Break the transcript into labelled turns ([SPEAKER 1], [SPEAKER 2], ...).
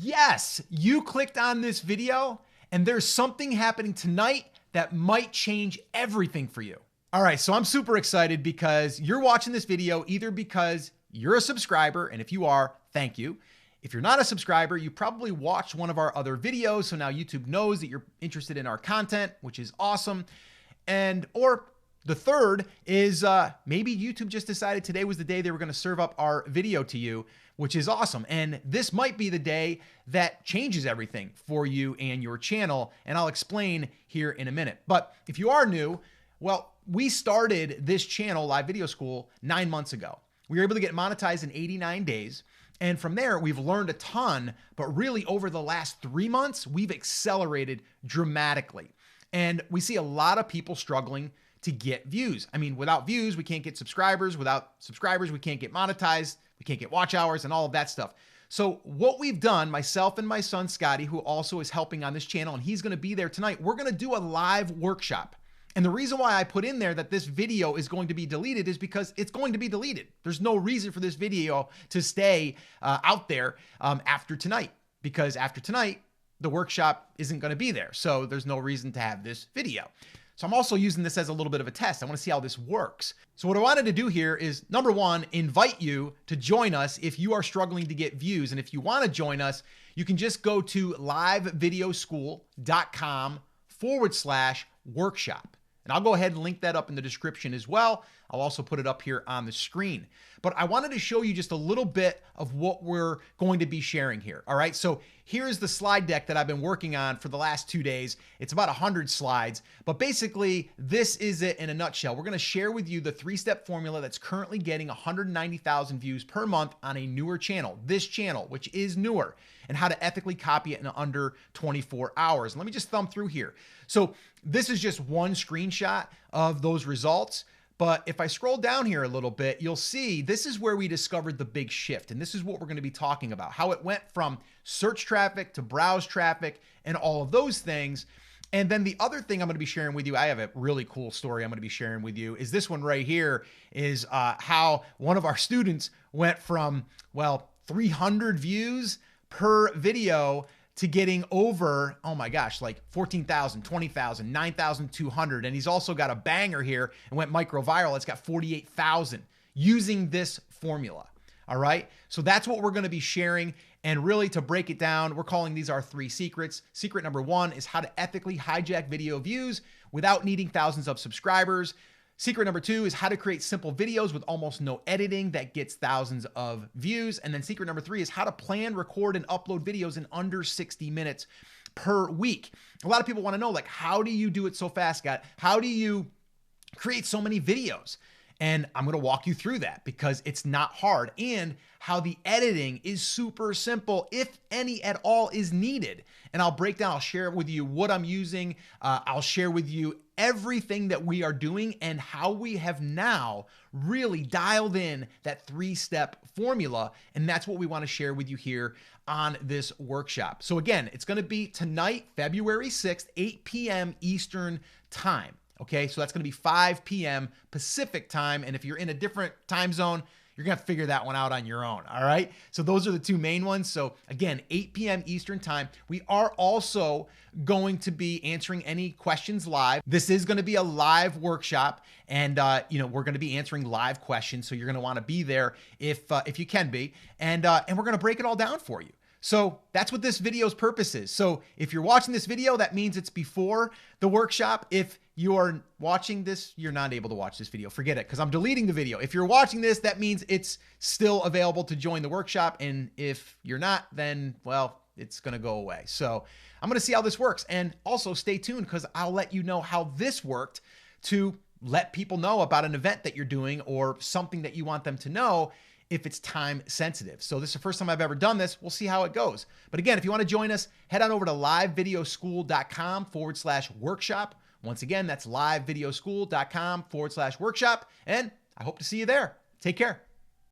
[SPEAKER 1] Yes, you clicked on this video and there's something happening tonight that might change everything for you. All right, so I'm super excited because you're watching this video either because you're a subscriber, and if you are, thank you. If you're not a subscriber, you probably watched one of our other videos, so now YouTube knows that you're interested in our content, which is awesome. Or the third is maybe YouTube just decided today was the day they were going to serve up our video to you, which is awesome. And this might be the day that changes everything for you and your channel, and I'll explain here in a minute. But if you are new, well, we started this channel, Live Video School, 9 months ago. We were able to get monetized in 89 days. And from there, we've learned a ton, but really over the last 3 months, we've accelerated dramatically. And we see a lot of people struggling to get views. I mean, without views, we can't get subscribers. Without subscribers, we can't get monetized. We can't get watch hours and all of that stuff. So what we've done, myself and my son, Scotty, who also is helping on this channel, and he's going to be there tonight, we're going to do a live workshop. And the reason why I put in there that this video is going to be deleted is because it's going to be deleted. There's no reason for this video to stay out there after tonight, because after tonight, the workshop isn't going to be there. So there's no reason to have this video. So I'm also using this as a little bit of a test. I want to see how this works. So what I wanted to do here is, number one, invite you to join us if you are struggling to get views. And if you want to join us, you can just go to livevideoschool.com/workshop. And I'll go ahead and link that up in the description as well. I'll also put it up here on the screen. But I wanted to show you just a little bit of what we're going to be sharing here. All right, so here's the slide deck that I've been working on for the last 2 days. It's about 100 slides, but basically this is it in a nutshell. We're gonna share with you the 3-step formula that's currently getting 190,000 views per month on a newer channel, this channel, which is newer, and how to ethically copy it in under 24 hours. And let me just thumb through here. So this is just one screenshot of those results. But if I scroll down here a little bit, you'll see this is where we discovered the big shift. And this is what we're going to be talking about, how it went from search traffic to browse traffic and all of those things. And then the other thing I'm going to be sharing with you, I have a really cool story I'm going to be sharing with you, is this one right here, is how one of our students went from, well, 300 views per video to getting over, oh my gosh, like 14,000, 20,000, 9,200. And he's also got a banger here and went micro viral. It's got 48,000 using this formula. All right. So that's what we're going to be sharing. And really, to break it down, we're calling these our 3 secrets. Secret number 1 is how to ethically hijack video views without needing thousands of subscribers. Secret number 2 is how to create simple videos with almost no editing that gets thousands of views. And then secret number 3 is how to plan, record, and upload videos in under 60 minutes per week. A lot of people want to know, like, how do you do it so fast, Scott? How do you create so many videos? And I'm going to walk you through that because it's not hard, and how the editing is super simple, if any at all is needed. And I'll break down, I'll share with you what I'm using. I'll share with you everything that we are doing and how we have now really dialed in that 3-step formula. And that's what we want to share with you here on this workshop. So again, it's going to be tonight, February 6th, 8 p.m. Eastern time. Okay, so that's going to be 5 p.m. Pacific time. And if you're in a different time zone, you're going to figure that one out on your own. All right. So those are the 2 main ones. So again, 8 p.m. Eastern time. We are also going to be answering any questions live. This is going to be a live workshop, and we're going to be answering live questions. So you're going to want to be there if you can be, and we're going to break it all down for you. So that's what this video's purpose is. So if you're watching this video, that means it's before the workshop. If you are watching this, you're not able to watch this video. Forget it, because I'm deleting the video. If you're watching this, that means it's still available to join the workshop. And if you're not, then, well, it's going to go away. So I'm going to see how this works. And also stay tuned, because I'll let you know how this worked to let people know about an event that you're doing or something that you want them to know, if it's time sensitive. So this is the first time I've ever done this. We'll see how it goes. But again, if you want to join us, head on over to livevideoschool.com/workshop. Once again, that's livevideoschool.com/workshop. And I hope to see you there. Take care.